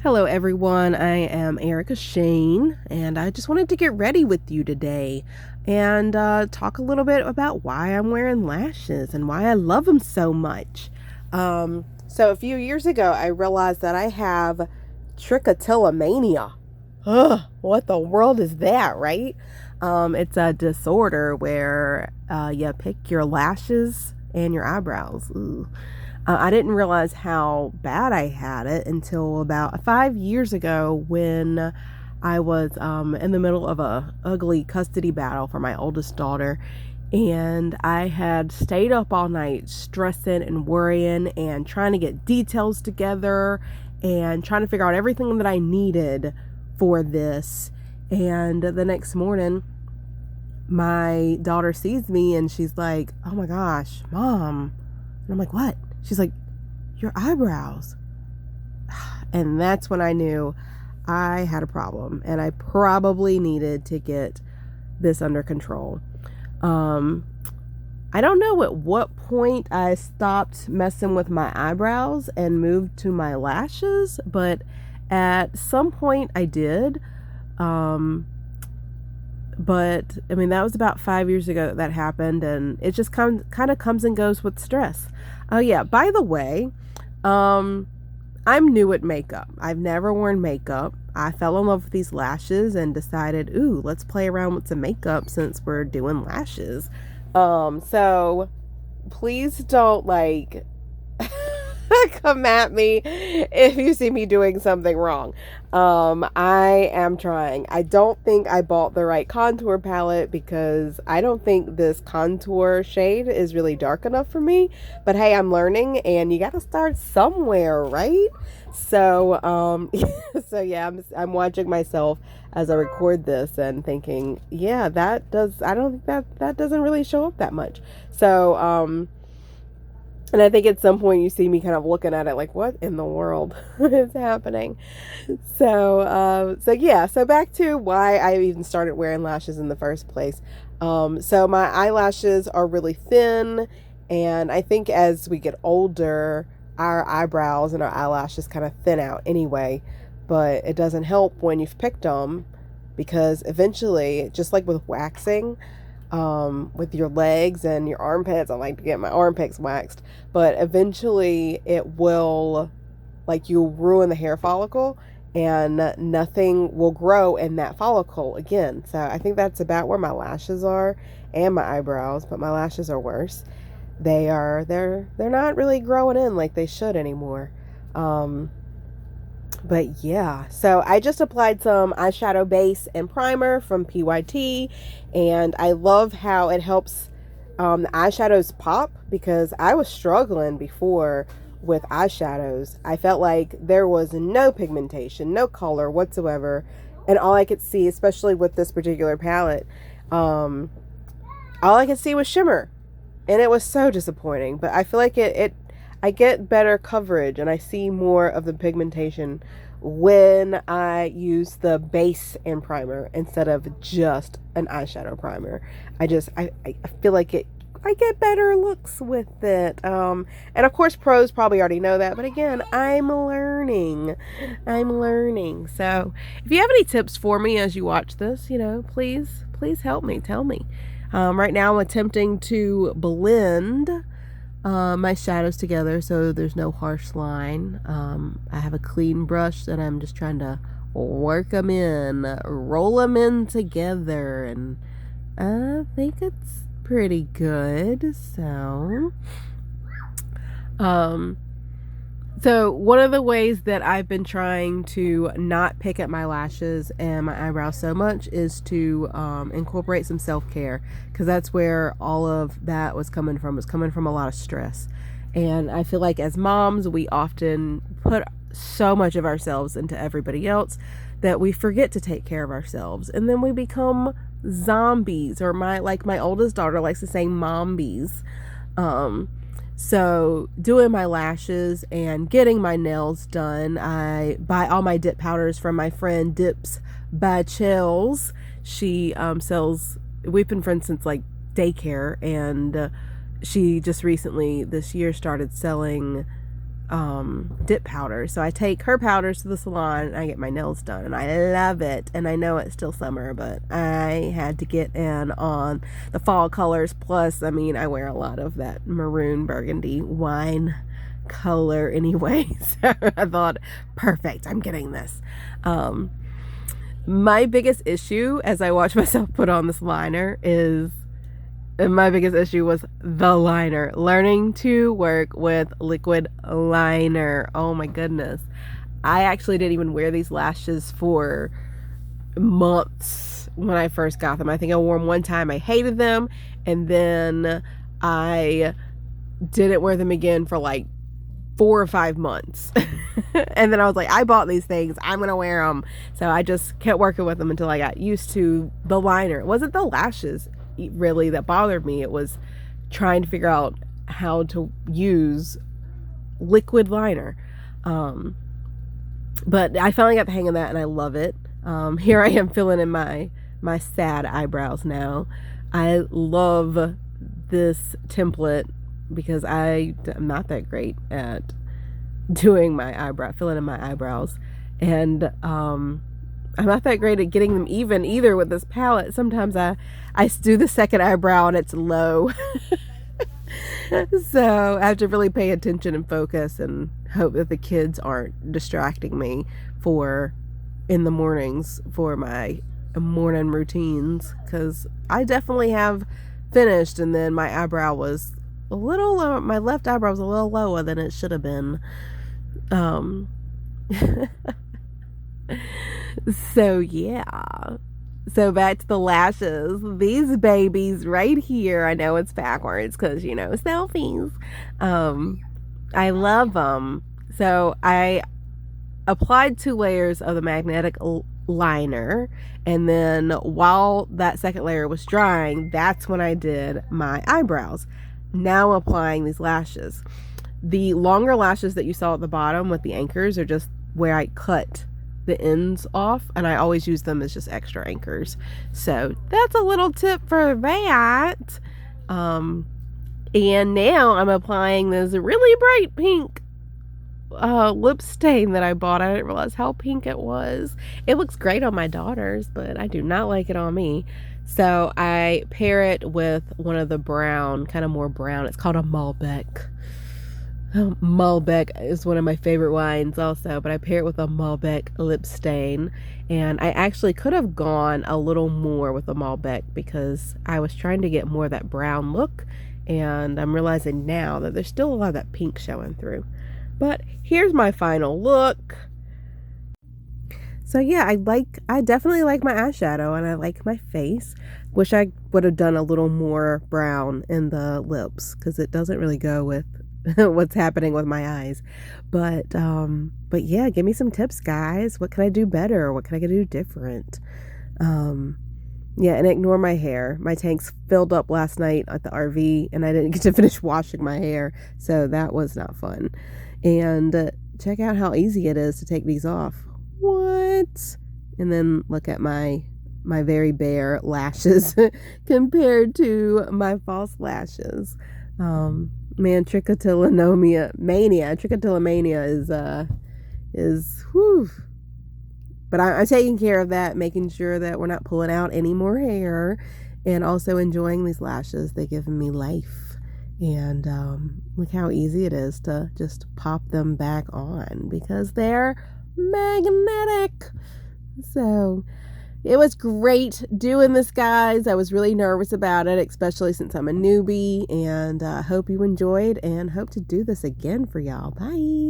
Hello, everyone. I am Erica Shane, and I just wanted to get ready with you today and talk a little bit about why I'm wearing lashes and why I love them so much. So, a few years ago, I realized that I have trichotillomania. Ugh, what the world is that, right? It's a disorder where you pick your lashes and your eyebrows. Ooh. I didn't realize how bad I had it until about 5 years ago when I was in the middle of a ugly custody battle for my oldest daughter, and I had stayed up all night stressing and worrying and trying to get details together and trying to figure out everything that I needed for this. And the next morning, my daughter sees me and she's like, "Oh my gosh, Mom." And I'm like, "What?" She's like, "Your eyebrows." And that's when I knew I had a problem and I probably needed to get this under control. I don't know at what point I stopped messing with my eyebrows and moved to my lashes, but at some point I did. But I mean, that was about 5 years ago that happened, and it just kind of comes and goes with stress. Oh yeah, by the way, I'm new at makeup. I've never worn makeup. I fell in love with these lashes and decided, ooh, let's play around with some makeup since we're doing lashes. So please don't come at me if you see me doing something wrong. I am trying. I don't think I bought the right contour palette because I don't think this contour shade is really dark enough for me. But hey, I'm learning and you got to start somewhere, right? So, so yeah, I'm watching myself as I record this and thinking, yeah, I don't think that doesn't really show up that much. So, and I think at some point you see me kind of looking at it like, what in the world is happening? So yeah, so back to why I even started wearing lashes in the first place. So my eyelashes are really thin, and I think as we get older, our eyebrows and our eyelashes kind of thin out anyway, but it doesn't help when you've picked them because eventually, just like with waxing, with your legs and your armpits. I like to get my armpits waxed, but eventually it will, like, you'll ruin the hair follicle and nothing will grow in that follicle again. So I think that's about where my lashes are and my eyebrows, but my lashes are worse. They're not really growing in like they should anymore. But yeah, so I just applied some eyeshadow base and primer from PYT, and I love how it helps the eyeshadows pop because I was struggling before with eyeshadows. I felt like there was no pigmentation, no color whatsoever, and all I could see, especially with this particular palette, all I could see was shimmer, and it was so disappointing. But I feel like I get better coverage and I see more of the pigmentation when I use the base and primer instead of just an eyeshadow primer. I feel like I get better looks with it. And of course pros probably already know that, but again, I'm learning. So if you have any tips for me as you watch this, please help me, tell me. Right now I'm attempting to blend my shadows together so there's no harsh line. I have a clean brush that I'm just trying to work them in, roll them in together, and I think it's pretty good. So one of the ways that I've been trying to not pick at my lashes and my eyebrows so much is to incorporate some self-care, because that's where all of that was coming from. It's coming from a lot of stress. And I feel like as moms, we often put so much of ourselves into everybody else that we forget to take care of ourselves. And then we become zombies, or my oldest daughter likes to say mombies. So doing my lashes and getting my nails done, I buy all my dip powders from my friend Dips by Chels. She sells, we've been friends since like daycare, and she just recently this year started selling dip powders. So I take her powders to the salon and I get my nails done, and I love it. And I know it's still summer, but I had to get in on the fall colors. Plus, I mean, I wear a lot of that maroon burgundy wine color anyway. So I thought, perfect, I'm getting this. My biggest issue as I watch myself put on this liner is, and my biggest issue was the liner. Learning to work with liquid liner. Oh my goodness. I actually didn't even wear these lashes for months when I first got them. I think I wore them one time. I hated them. And then I didn't wear them again for like 4 or 5 months. And then I was like, I bought these things, I'm gonna wear them. So I just kept working with them until I got used to the liner. It wasn't the lashes really that bothered me. It was trying to figure out how to use liquid liner. But I finally got the hang of that and I love it. Here I am filling in my sad eyebrows now. I love this template because I'm not that great at doing my filling in my eyebrows, and I'm not that great at getting them even either with this palette. Sometimes I do the second eyebrow and it's low. So I have to really pay attention and focus and hope that the kids aren't distracting me in the mornings for my morning routines, because I definitely have finished and then my eyebrow was a little low. My left eyebrow was a little lower than it should have been. So yeah. So back to the lashes. These babies right here. I know it's backwards because, selfies. I love them. So I applied 2 layers of the magnetic liner, and then while that second layer was drying, that's when I did my eyebrows. Now applying these lashes. The longer lashes that you saw at the bottom with the anchors are just where I cut the ends off, and I always use them as just extra anchors. So that's a little tip for that. And now I'm applying this really bright pink lip stain that I bought. I didn't realize how pink it was. It looks great on my daughters, but I do not like it on me. So I pair it with one of the brown, kind of more brown. It's called a Malbec. Malbec is one of my favorite wines also, but I pair it with a Malbec lip stain. And I actually could have gone a little more with a Malbec because I was trying to get more of that brown look. And I'm realizing now that there's still a lot of that pink showing through. But here's my final look. So yeah, I definitely like my eyeshadow and I like my face. Wish I would have done a little more brown in the lips because it doesn't really go with what's happening with my eyes. But yeah, give me some tips, guys. What can I do better? What can I do different? Yeah, and ignore my hair. My tanks filled up last night at the RV and I didn't get to finish washing my hair, so that was not fun. And check out how easy it is to take these off. What? And then look at my very bare lashes compared to my false lashes. Man, Trichotillomania is whew. But I'm taking care of that, making sure that we're not pulling out any more hair, and also enjoying these lashes. They give me life. And look how easy it is to just pop them back on because they're magnetic. So it was great doing this, guys. I was really nervous about it, especially since I'm a newbie, and hope you enjoyed and hope to do this again for y'all. Bye.